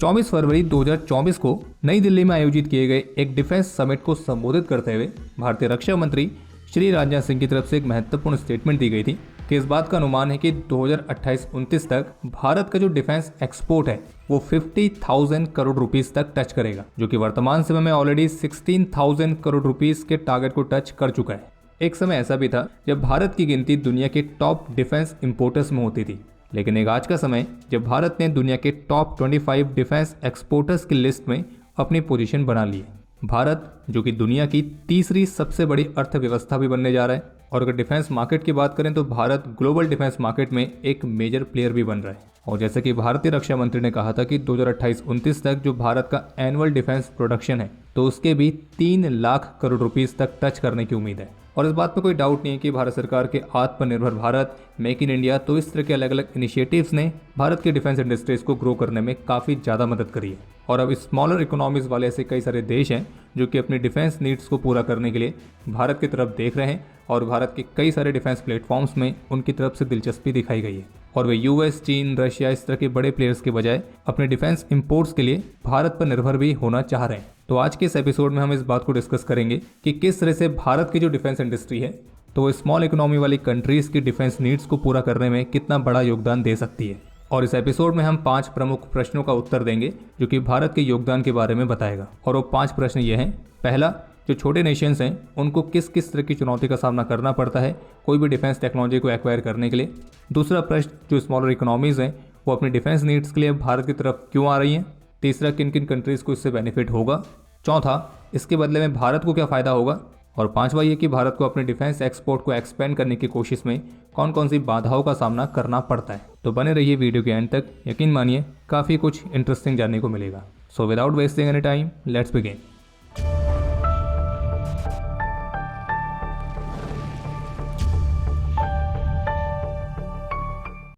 24 फरवरी 2024 को नई दिल्ली में आयोजित किए गए एक डिफेंस समिट को संबोधित करते हुए भारतीय रक्षा मंत्री श्री राजनाथ सिंह की तरफ से एक महत्वपूर्ण स्टेटमेंट दी गई थी कि इस बात का अनुमान है कि 2028-29 तक भारत का जो डिफेंस एक्सपोर्ट है वो 50,000 करोड़ रुपीस तक टच करेगा, जो कि वर्तमान समय में ऑलरेडी 16,000 करोड़ रुपीस के टारगेट को टच कर चुका है। एक समय ऐसा भी था जब भारत की गिनती दुनिया के टॉप डिफेंस इंपोर्टर्स में होती थी, लेकिन एक आज का समय जब भारत ने दुनिया के टॉप 25 डिफेंस एक्सपोर्टर्स की लिस्ट में अपनी पोजीशन बना ली है। भारत जो कि दुनिया की तीसरी सबसे बड़ी अर्थव्यवस्था भी बनने जा रहा है, और अगर डिफेंस मार्केट की बात करें तो भारत ग्लोबल डिफेंस मार्केट में एक मेजर प्लेयर भी बन रहा है। और जैसे कि भारतीय रक्षा मंत्री ने कहा था कि 2028-29 तक जो भारत का एनुअल डिफेंस प्रोडक्शन है तो उसके भी 3 लाख करोड़ रुपीस तक टच करने की उम्मीद है। और इस बात पर कोई डाउट नहीं है कि भारत सरकार के आत्मनिर्भर भारत, मेक इन इंडिया, तो इस तरह के अलग अलग इनिशिएटिव्स ने भारत के डिफेंस इंडस्ट्रीज को ग्रो करने में काफ़ी ज़्यादा मदद करी है। और अब स्मॉलर इकोनॉमीज वाले ऐसे कई सारे देश हैं जो कि अपनी डिफेंस नीड्स को पूरा करने के लिए भारत की तरफ देख रहे हैं, और भारत के कई सारे डिफेंस प्लेटफॉर्म्स में उनकी तरफ से दिलचस्पी दिखाई गई है। और वे यूएस, चीन, रशिया इस तरह के बड़े प्लेयर्स के बजाय अपने डिफेंस इंपोर्ट्स के लिए भारत पर निर्भर भी होना चाह रहे हैं। तो आज के इस एपिसोड में हम इस बात को डिस्कस करेंगे कि किस तरह से भारत की जो डिफेंस इंडस्ट्री है तो वो स्मॉल इकोनॉमी वाली कंट्रीज की डिफेंस नीड्स को पूरा करने में कितना बड़ा योगदान दे सकती है। और इस एपिसोड में हम 5 प्रमुख प्रश्नों का उत्तर देंगे जो कि भारत के योगदान के बारे में बताएगा। और वो 5 प्रश्न ये हैं। पहला, जो छोटे नेशंस हैं उनको किस किस तरह की चुनौती का सामना करना पड़ता है कोई भी डिफेंस टेक्नोलॉजी को एक्वायर करने के लिए। दूसरा प्रश्न, जो स्मॉलर इकोनॉमीज हैं वो अपनी डिफेंस नीड्स के लिए भारत की तरफ क्यों आ रही हैं। तीसरा, किन किन कंट्रीज़ को इससे बेनिफिट होगा। चौथा, इसके बदले में भारत को क्या फ़ायदा होगा। और पांचवा ये कि भारत को अपने डिफेंस एक्सपोर्ट को एक्सपेंड करने की कोशिश में कौन कौन सी बाधाओं का सामना करना पड़ता है। तो बने रहिए वीडियो के एंड तक, यकीन मानिए काफ़ी कुछ इंटरेस्टिंग जानने को मिलेगा। So without wasting any time, let's begin.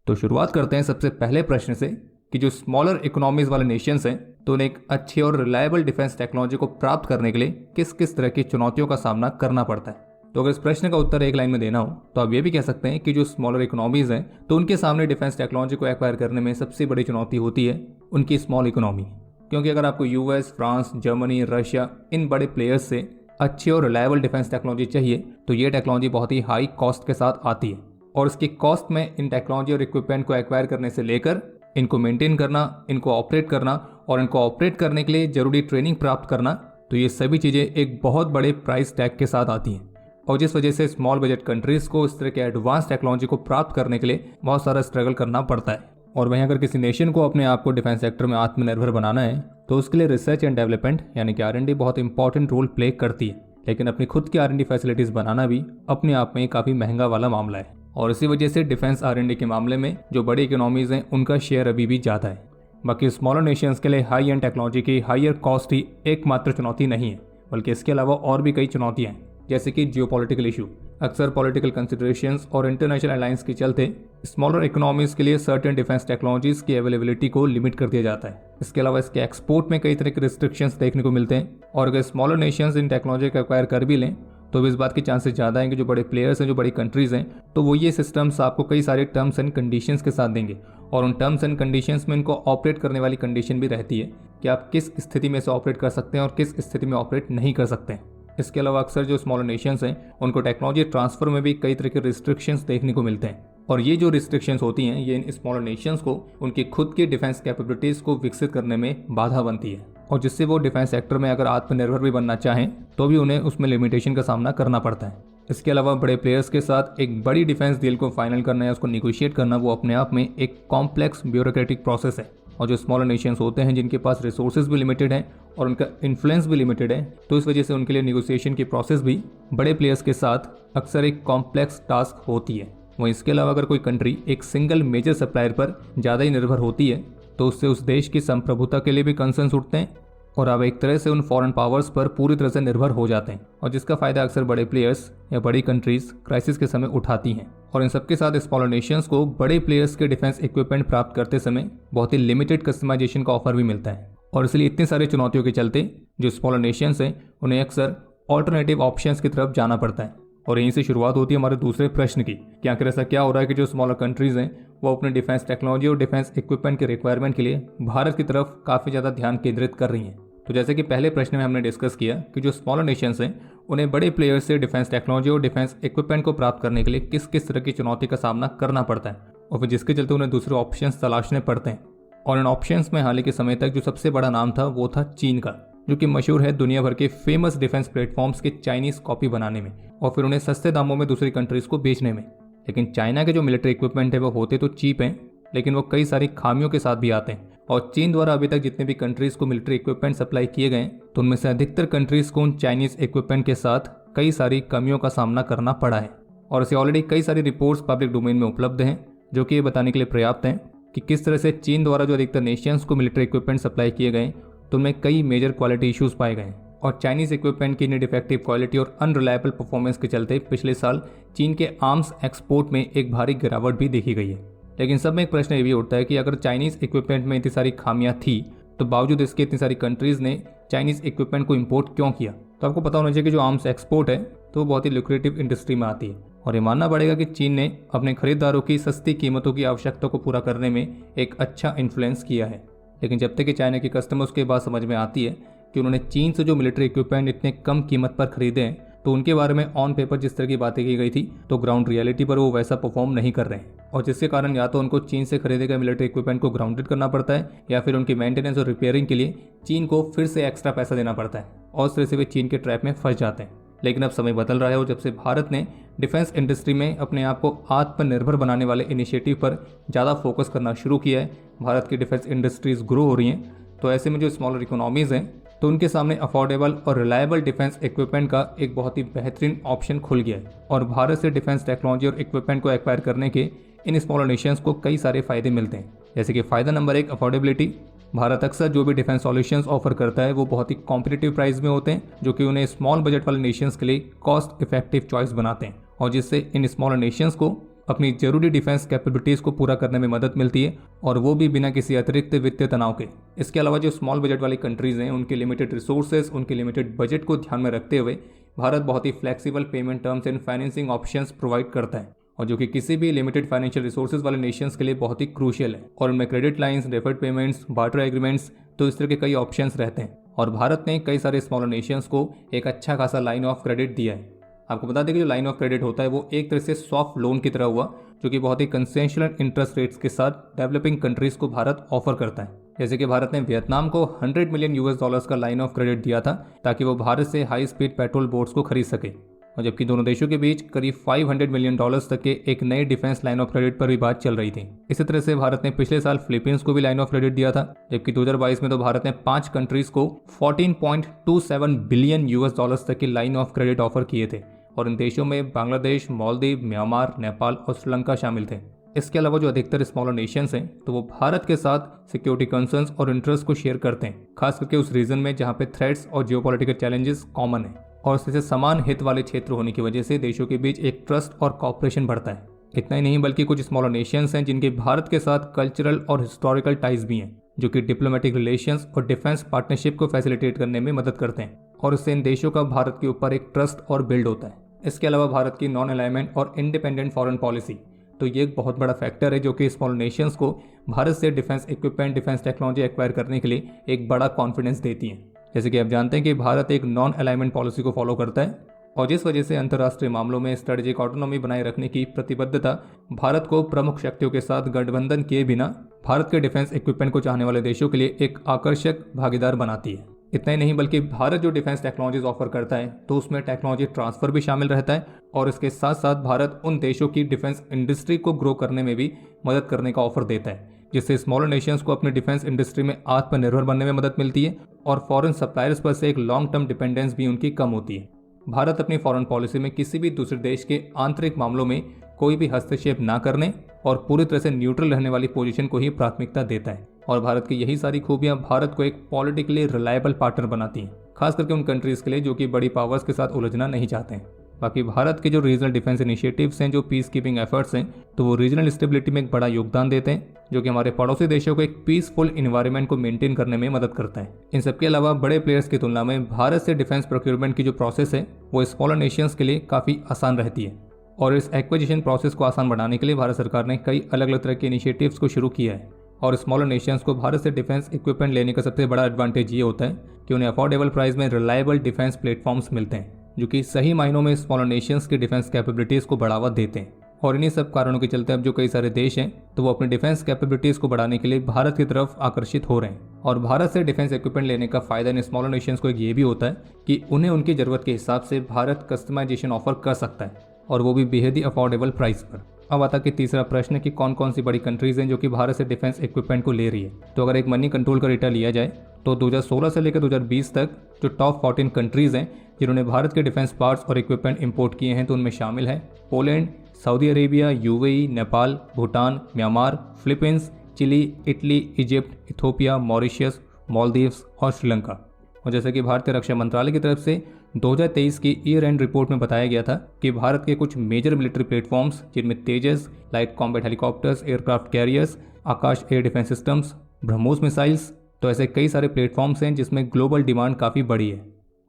तो शुरुआत करते हैं सबसे पहले प्रश्न से कि जो स्मॉलर इकोनॉमीज वाले नेशंस हैं तो उन्हें एक अच्छी और रिलायबल डिफेंस टेक्नोलॉजी को प्राप्त करने के लिए किस किस तरह की चुनौतियों का सामना करना पड़ता है। तो अगर इस प्रश्न का उत्तर एक लाइन में देना हो तो आप ये भी कह सकते हैं कि जो स्मॉलर इकोनॉमीज हैं तो उनके सामने डिफेंस टेक्नोलॉजी को एक्वायर करने में सबसे बड़ी चुनौती होती है उनकी स्मॉल इकोनॉमी। क्योंकि अगर आपको यूएस, फ्रांस, जर्मनी, रशिया इन बड़े प्लेयर्स से अच्छी और रिलायबल डिफेंस टेक्नोलॉजी चाहिए तो ये टेक्नोलॉजी बहुत ही हाई कॉस्ट के साथ आती है। और इसकी कॉस्ट में इन टेक्नोलॉजी और इक्विपमेंट को एक्वायर करने से लेकर इनको मेंटेन करना, इनको ऑपरेट करना और इनको ऑपरेट करने के लिए जरूरी ट्रेनिंग प्राप्त करना, तो ये सभी चीज़ें एक बहुत बड़े प्राइस टैग के साथ आती हैं। और जिस वजह से स्मॉल बजट कंट्रीज़ को इस तरह के एडवांस टेक्नोलॉजी को प्राप्त करने के लिए बहुत सारा स्ट्रगल करना पड़ता है। और वहीं अगर किसी नेशन को अपने आप को डिफेंस सेक्टर में आत्मनिर्भर बनाना है तो उसके लिए रिसर्च एंड डेवलपमेंट यानी कि R&D बहुत इंपॉर्टेंट रोल प्ले करती है। लेकिन अपनी खुद की R&D फैसिलिटीज़ बनाना भी अपने आप में काफ़ी महंगा वाला मामला है। और इसी वजह से डिफेंस R&D के मामले में जो बड़ी इकोनॉमीज हैं उनका शेयर अभी भी ज़्यादा है। बाकी स्मॉलर नेशंस के लिए हाई एंड टेक्नोलॉजी की हायर कॉस्ट ही एकमात्र चुनौती नहीं है, बल्कि इसके अलावा और भी कई चुनौतियाँ हैं, जैसे कि जियोपॉलिटिकल इशू। अक्सर पॉलिटिकल कंसिडरेशंस और इंटरनेशनल अलायंस के चलते स्मॉलर इकोनॉमीज के लिए सर्टेन डिफेंस टेक्नोलॉजीज की अवेलेबिलिटी को लिमिट कर दिया जाता है। इसके अलावा इसके एक्सपोर्ट में कई तरह के रिस्ट्रिक्शंस देखने को मिलते हैं। और अगर स्मॉलर नेशंस इन टेक्नोलॉजी को एक्वायर कर भी लें तो इस बात के चांसेस ज़्यादा हैं कि जो बड़े प्लेयर्स हैं, जो बड़ी कंट्रीज़ हैं, तो वो ये सिस्टम्स आपको कई सारे टर्म्स एंड कंडीशंस के साथ देंगे। और उन टर्म्स एंड कंडीशंस में इनको ऑपरेट करने वाली कंडीशन भी रहती है कि आप किस स्थिति में से ऑपरेट कर सकते हैं और किस स्थिति में ऑपरेट नहीं कर सकते हैं। इसके अलावा अक्सर जो स्मॉलर नेशंस हैं उनको टेक्नोलॉजी ट्रांसफर में भी कई तरह के रिस्ट्रिक्शंस देखने को मिलते हैं। और ये जो रिस्ट्रिक्शंस होती हैं ये इन स्मॉलर नेशंस को उनकी खुद की डिफेंस कैपेबिलिटीज़ को विकसित करने में बाधा बनती है, और जिससे वो डिफेंस सेक्टर में अगर आत्मनिर्भर भी बनना चाहें तो भी उन्हें उसमें लिमिटेशन का सामना करना पड़ता है। इसके अलावा बड़े प्लेयर्स के साथ एक बड़ी डिफेंस डील को फाइनल करना या उसको निगोशिएट करना वो अपने आप में एक कॉम्प्लेक्स ब्यूरोक्रेटिक प्रोसेस है। और जो स्मॉलर नेशंस होते हैं जिनके पास रिसोर्सेज भी लिमिटेड हैं और उनका इन्फ्लुएंस भी लिमिटेड है, तो इस वजह से उनके लिए निगोशिएशन की प्रोसेस भी बड़े प्लेयर्स के साथ अक्सर एक कॉम्प्लेक्स टास्क होती है। वहीं इसके अलावा अगर कोई कंट्री एक सिंगल मेजर सप्लायर पर ज़्यादा ही निर्भर होती है तो उससे उस देश की संप्रभुता के लिए भी कंसर्न्स उठते हैं और अब एक तरह से उन फॉरेन पावर्स पर पूरी तरह से निर्भर हो जाते हैं, और जिसका फ़ायदा अक्सर बड़े प्लेयर्स या बड़ी कंट्रीज़ क्राइसिस के समय उठाती हैं। और इन सबके साथ स्मॉलर नेशंस को बड़े प्लेयर्स के डिफेंस इक्विपमेंट प्राप्त करते समय बहुत ही लिमिटेड कस्टमाइजेशन का ऑफर भी मिलता है। और इसलिए इतनी सारी चुनौतियों के चलते जो स्मॉलर नेशंस हैं उन्हें अक्सर ऑल्टरनेटिव ऑप्शंस की तरफ जाना पड़ता है। और यहीं से शुरुआत होती है हमारे दूसरे प्रश्न की कि आखिर ऐसा क्या हो रहा है कि जो स्मॉलर कंट्रीज हैं वो अपने डिफेंस टेक्नोलॉजी और डिफेंस इक्विपमेंट के रिक्वायरमेंट के लिए भारत की तरफ काफ़ी ज़्यादा ध्यान केंद्रित कर रही हैं। तो जैसे कि पहले प्रश्न में हमने डिस्कस किया कि जो स्मॉलर नेशंस हैं उन्हें बड़े प्लेयर्स से डिफेंस टेक्नोलॉजी और डिफेंस इक्विपमेंट को प्राप्त करने के लिए किस किस तरह की चुनौती का सामना करना पड़ता है और फिर जिसके चलते उन्हें दूसरे ऑप्शंस तलाशने पड़ते हैं। और इन ऑप्शंस में हाल ही के समय तक जो सबसे बड़ा नाम था वो था चीन का, जो कि मशहूर है दुनिया भर के फेमस डिफेंस प्लेटफॉर्म्स के चाइनीज कॉपी बनाने में और फिर उन्हें सस्ते दामों में दूसरी कंट्रीज को बेचने में। लेकिन चाइना के जो मिलिट्री इक्विपमेंट है वो होते तो चीप हैं, लेकिन वो कई सारी खामियों के साथ भी आते हैं। और चीन द्वारा अभी तक जितने भी कंट्रीज को मिलिट्री इक्विपमेंट सप्लाई किए गए तो उनमें से अधिकतर कंट्रीज को उन चाइनीज इक्विपमेंट के साथ कई सारी कमियों का सामना करना पड़ा है। और इसे ऑलरेडी कई सारी रिपोर्ट्स पब्लिक डोमेन में उपलब्ध हैं जो कि ये बताने के लिए पर्याप्त हैं कि किस तरह से चीन द्वारा जो अधिकतर नेशंस को मिलिट्री इक्विपमेंट सप्लाई किए गए तो उनमें कई मेजर क्वालिटी इश्यूज पाए गए और चाइनीज इक्विपमेंट की डिफेक्टिव क्वालिटी और अनरिलायबल परफॉर्मेंस के चलते पिछले साल चीन के आर्म्स एक्सपोर्ट में एक भारी गिरावट भी देखी गई है। लेकिन सब में एक प्रश्न ये भी उठता है कि अगर चाइनीज इक्विपमेंट में इतनी सारी खामियां थी तो बावजूद इसके इतनी सारी कंट्रीज ने चाइनीज इक्विपमेंट को इंपोर्ट क्यों किया। तो आपको पता होना चाहिए कि जो आर्म्स एक्सपोर्ट है तो वो बहुत ही लुक्रेटिव इंडस्ट्री में आती है और ये मानना पड़ेगा कि चीन ने अपने खरीदारों की सस्ती कीमतों की आवश्यकता को पूरा करने में एक अच्छा इन्फ्लुएंस किया है। लेकिन जब तक कि चाइना के कस्टमर्स के बाद समझ में आती है कि उन्होंने चीन से जो मिलिट्री इक्विपमेंट इतने कम कीमत पर खरीदे हैं तो उनके बारे में ऑन पेपर जिस तरह की बातें की गई थी तो ग्राउंड रियलिटी पर वो वैसा परफॉर्म नहीं कर रहे हैं और जिसके कारण या तो उनको चीन से खरीदे गए मिलिट्री इक्विपमेंट को ग्राउंडेड करना पड़ता है या फिर उनकी मेंटेनेंस और रिपेयरिंग के लिए चीन को फिर से एक्स्ट्रा पैसा देना पड़ता है और इस तरह से वे चीन के ट्रैप में फंस जाते हैं। लेकिन अब समय बदल रहा है और जब से भारत ने डिफेंस इंडस्ट्री में अपने आप को आत्मनिर्भर बनाने वाले इनिशिएटिव पर ज़्यादा फोकस करना शुरू किया है, भारत की डिफेंस इंडस्ट्रीज ग्रो हो रही हैं, तो ऐसे में जो स्मॉलर इकोनॉमीज हैं तो उनके सामने अफोर्डेबल और रिलायबल डिफेंस इक्विपमेंट का एक बहुत ही बेहतरीन ऑप्शन खुल गया है और भारत से डिफेंस टेक्नोलॉजी और इक्विपमेंट को एक्वायर करने के इन स्मॉलर नेशंस को कई सारे फायदे मिलते हैं। जैसे कि फ़ायदा नंबर 1, अफोर्डेबिलिटी। भारत अक्सर जो भी डिफेंस सॉल्यूशंस ऑफर करता है वो बहुत ही कॉम्पिटिटिव प्राइस में होते हैं जो कि उन्हें स्मॉल बजट वाले नेशंस के लिए कॉस्ट इफेक्टिव चॉइस बनाते हैं और जिससे इन स्मॉलर नेशंस को अपनी जरूरी डिफेंस कैपेबिलिटीज़ को पूरा करने में मदद मिलती है और वो भी बिना किसी अतिरिक्त वित्तीय तनाव के। इसके अलावा जो स्मॉल बजट वाली कंट्रीज़ हैं उनके लिमिटेड रिसोर्सेज, उनके लिमिटेड बजट को ध्यान में रखते हुए भारत बहुत ही flexible payment terms and financing options provide करता है और जो कि किसी भी लिमिटेड फाइनेंशियल रिसोर्सेज वाले नेशंस के लिए बहुत ही क्रूशियल है और उनमें credit lines, deferred payments, barter agreements, तो इस तरह के कई ऑप्शंस रहते हैं और भारत ने कई सारे स्मॉलर नेशंस को एक अच्छा खासा लाइन ऑफ क्रेडिट दिया है। आपको बता दें कि जो लाइन ऑफ क्रेडिट होता है वो एक तरह से सॉफ्ट लोन की तरह हुआ जो कि बहुत ही कंसेशनल इंटरेस्ट रेट्स के साथ डेवलपिंग कंट्रीज को भारत ऑफर करता है। जैसे कि भारत ने वियतनाम को $100 मिलियन का लाइन ऑफ क्रेडिट दिया था ताकि वो भारत से हाई स्पीड पेट्रोल बोट्स को खरीद सके और जबकि दोनों देशों के बीच करीब $500 मिलियन तक के एक नए डिफेंस लाइन ऑफ क्रेडिट पर भी बात चल रही थी। इसी तरह से भारत ने पिछले साल फिलीपींस को भी लाइन ऑफ क्रेडिट दिया था जबकि 2022 में तो भारत ने 5 कंट्रीज को $14.27 बिलियन तक की लाइन ऑफ क्रेडिट ऑफर किए थे और इन देशों में बांग्लादेश, मालदीव, म्यांमार, नेपाल और श्रीलंका शामिल थे। इसके अलावा जो अधिकतर स्मॉलर नेशंस हैं तो वो भारत के साथ सिक्योरिटी कंसर्न्स और इंटरेस्ट को शेयर करते हैं, खास करके उस रीजन में जहाँ पे थ्रेट्स और जियोपॉलिटिकल चैलेंजेस कॉमन है और इससे समान हित वाले क्षेत्र होने की वजह से देशों के बीच एक ट्रस्ट और कॉपरेशन बढ़ता है। इतना ही नहीं बल्कि कुछ स्मॉलर नेशंस हैं जिनके भारत के साथ कल्चरल और हिस्टोरिकल टाइज भी हैं जो कि डिप्लोमेटिक रिलेशंस और डिफेंस पार्टनरशिप को फैसिलिटेट करने में मदद करते हैं और इससे इन देशों का भारत के ऊपर एक ट्रस्ट और बिल्ड होता है। इसके अलावा भारत की नॉन अलाइनमेंट और इंडिपेंडेंट फॉरेन पॉलिसी तो ये एक बहुत बड़ा फैक्टर है जो कि स्मॉल नेशंस को भारत से defence equipment, defence technology acquire करने के लिए एक बड़ा कॉन्फिडेंस देती है। जैसे कि आप जानते हैं कि भारत एक नॉन अलाइनमेंट पॉलिसी को फॉलो करता है और जिस वजह से अंतर्राष्ट्रीय मामलों में स्ट्रेटेजिक ऑटोनॉमी बनाए रखने की प्रतिबद्धता भारत को प्रमुख शक्तियों के साथ गठबंधन किए बिना भारत के डिफेंस इक्विपमेंट को चाहने वाले देशों के लिए एक आकर्षक भागीदार बनाती है। इतना ही नहीं बल्कि भारत जो डिफेंस टेक्नोलॉजीज ऑफर करता है तो उसमें टेक्नोलॉजी ट्रांसफर भी शामिल रहता है और इसके साथ साथ भारत उन देशों की डिफेंस इंडस्ट्री को ग्रो करने में भी मदद करने का ऑफर देता है जिससे स्मॉलर नेशंस को अपनी डिफेंस इंडस्ट्री में आत्मनिर्भर बनने में मदद मिलती है और फॉरेन सप्लायर्स पर से एक लॉन्ग टर्म डिपेंडेंस भी उनकी कम होती है। भारत अपनी फॉरेन पॉलिसी में किसी भी दूसरे देश के आंतरिक मामलों में कोई भी हस्तक्षेप न करने और पूरी तरह से न्यूट्रल रहने वाली पोजीशन को ही प्राथमिकता देता है और भारत की यही सारी खूबियां भारत को एक पॉलिटिकली रिलायबल पार्टनर बनाती हैं, खास करके उन कंट्रीज के लिए जो कि बड़ी पावर्स के साथ उलझना नहीं चाहते हैं। बाकी भारत के जो रीजनल डिफेंस इनिशिएटिव्स हैं, जो पीस कीपिंग एफर्ट्स हैं, तो वो रीजनल स्टेबिलिटी में एक बड़ा योगदान देते हैं, जो कि हमारे पड़ोसी देशों को एक पीसफुल इन्वायरमेंट को मेंटेन करने में मदद करता है। इन सबके अलावा बड़े प्लेयर्स की तुलना में भारत से डिफेंस प्रोक्योरमेंट की जो प्रोसेस है वो स्मॉलर नेशंस के लिए काफ़ी आसान रहती है। और इस एक्विजिशन प्रोसेस को आसान बनाने के लिए भारत सरकार ने कई अलग अलग तरह के इनिशिएटिव्स को शुरू किया है। और स्मॉलर नेशंस को भारत से डिफेंस इक्विपमेंट लेने का सबसे बड़ा एडवांटेज ये होता है कि उन्हें अफोर्डेबल प्राइस में रिलायबल डिफेंस प्लेटफॉर्म्स मिलते हैं, जो कि सही मायनों में स्मॉलर नेशंस की डिफेंस कैपेबिलिटीज़ को बढ़ावा देते हैं। और इन्हीं सब कारणों के चलते अब जो कई सारे देश हैं तो वो अपनी डिफेंस कैपेबिलिटीज़ को बढ़ाने के लिए भारत की तरफ आकर्षित हो रहे हैं। और भारत से डिफेंस इक्विपमेंट लेने का फ़ायदा इन स्मॉलर नेशंस को एक ये भी होता है कि उन्हें उनकी ज़रूरत के हिसाब से भारत कस्टमाइजेशन ऑफर कर सकता है, और वो भी बेहद ही अफोर्डेबल प्राइस पर। अब आता कि तीसरा प्रश्न कि कौन कौन सी बड़ी कंट्रीज़ हैं जो कि भारत से डिफेंस इक्विपमेंट को ले रही है। तो अगर एक मनी कंट्रोल का डेटा लिया जाए तो 2016 से लेकर 2020 तक जो टॉप 14 कंट्रीज़ हैं जिन्होंने भारत के डिफेंस पार्ट्स और इक्विपमेंट इंपोर्ट किए हैं, तो उनमें शामिल है Poland, Saudi Arabia, UAE, Nepal, Bhutan, Myanmar, Philippines, Chile, Italy, Egypt, Ethiopia, Mauritius, Maldives और श्रीलंका। और जैसे कि भारतीय रक्षा मंत्रालय की तरफ से 2023 की ईयर एंड रिपोर्ट में बताया गया था कि भारत के कुछ मेजर मिलिट्री प्लेटफॉर्म्स जिनमें Tejas, light combat helicopters, aircraft carriers, Akash air defence systems, BrahMos missiles, तो ऐसे कई सारे प्लेटफॉर्म्स हैं जिसमें ग्लोबल डिमांड काफ़ी बड़ी है।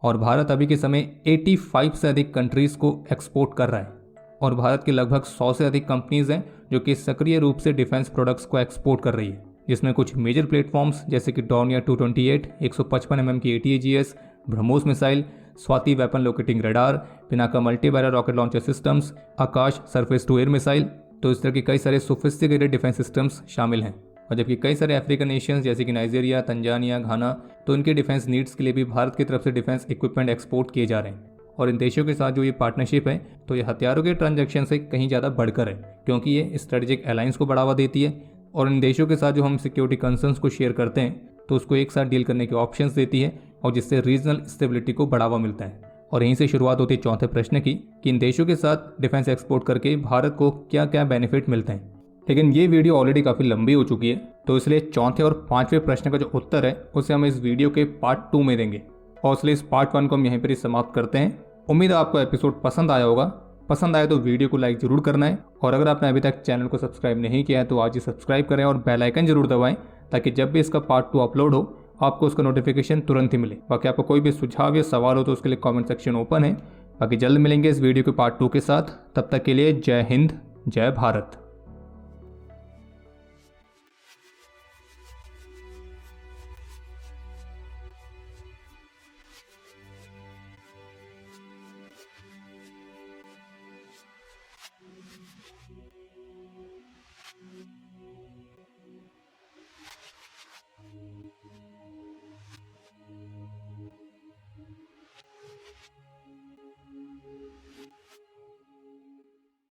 और भारत अभी के समय 85 से अधिक कंट्रीज़ को एक्सपोर्ट कर रहा है। और भारत की लगभग 100 से अधिक कंपनीज़ हैं जो कि सक्रिय रूप से डिफेंस प्रोडक्ट्स को एक्सपोर्ट कर रही है, जिसमें कुछ मेजर प्लेटफॉर्म्स जैसे कि डॉर्नियर 228 155 mm की ATAGS, BrahMos missile, Swathi weapon locating radar, Pinaka multi barrel rocket launcher systems, Akash surface to air missile, तो इस तरह के कई सारे सोफिस्टिकेटेड डिफेंस सिस्टम्स शामिल हैं। और जबकि कई सारे अफ्रीकन नेशंस जैसे कि नाइजीरिया, तंजानिया, घाना, तो इनके डिफेंस नीड्स के लिए भी भारत की तरफ से डिफेंस इक्विपमेंट एक्सपोर्ट किए जा रहे हैं। और इन देशों के साथ जो ये पार्टनरशिप है तो ये हथियारों के ट्रांजैक्शन से कहीं ज़्यादा बढ़कर है, क्योंकि ये स्ट्रेटेजिक अलायंस को बढ़ावा देती है और इन देशों के साथ जो हम सिक्योरिटी कंसर्न्स को शेयर करते हैं तो उसको एक साथ डील करने के ऑप्शंस देती है, और जिससे रीजनल स्टेबिलिटी को बढ़ावा मिलता है। और यहीं से शुरुआत होती है चौथे प्रश्न की कि इन देशों के साथ डिफेंस एक्सपोर्ट करके भारत को क्या क्या बेनिफिट मिलते हैं। लेकिन ये वीडियो ऑलरेडी काफ़ी लंबी हो चुकी है, तो इसलिए चौथे और पांचवें प्रश्न का जो उत्तर है उसे हम इस वीडियो के पार्ट 2 में देंगे, और इसलिए इस पार्ट 1 को हम यहीं पर ही समाप्त करते हैं। उम्मीद है आपको एपिसोड पसंद आया होगा। पसंद आए तो वीडियो को लाइक जरूर करना है, और अगर आपने अभी तक चैनल को सब्सक्राइब नहीं किया है तो आज ही सब्सक्राइब करें और बेल आइकन जरूर दबाएं, ताकि जब भी इसका पार्ट 2 अपलोड हो आपको उसका नोटिफिकेशन तुरंत ही मिले। बाकी आपको कोई भी सुझाव या सवाल हो तो उसके लिए कमेंट सेक्शन ओपन है। बाकी जल्द मिलेंगे इस वीडियो के पार्ट 2 के साथ। तब तक के लिए जय हिंद, जय भारत।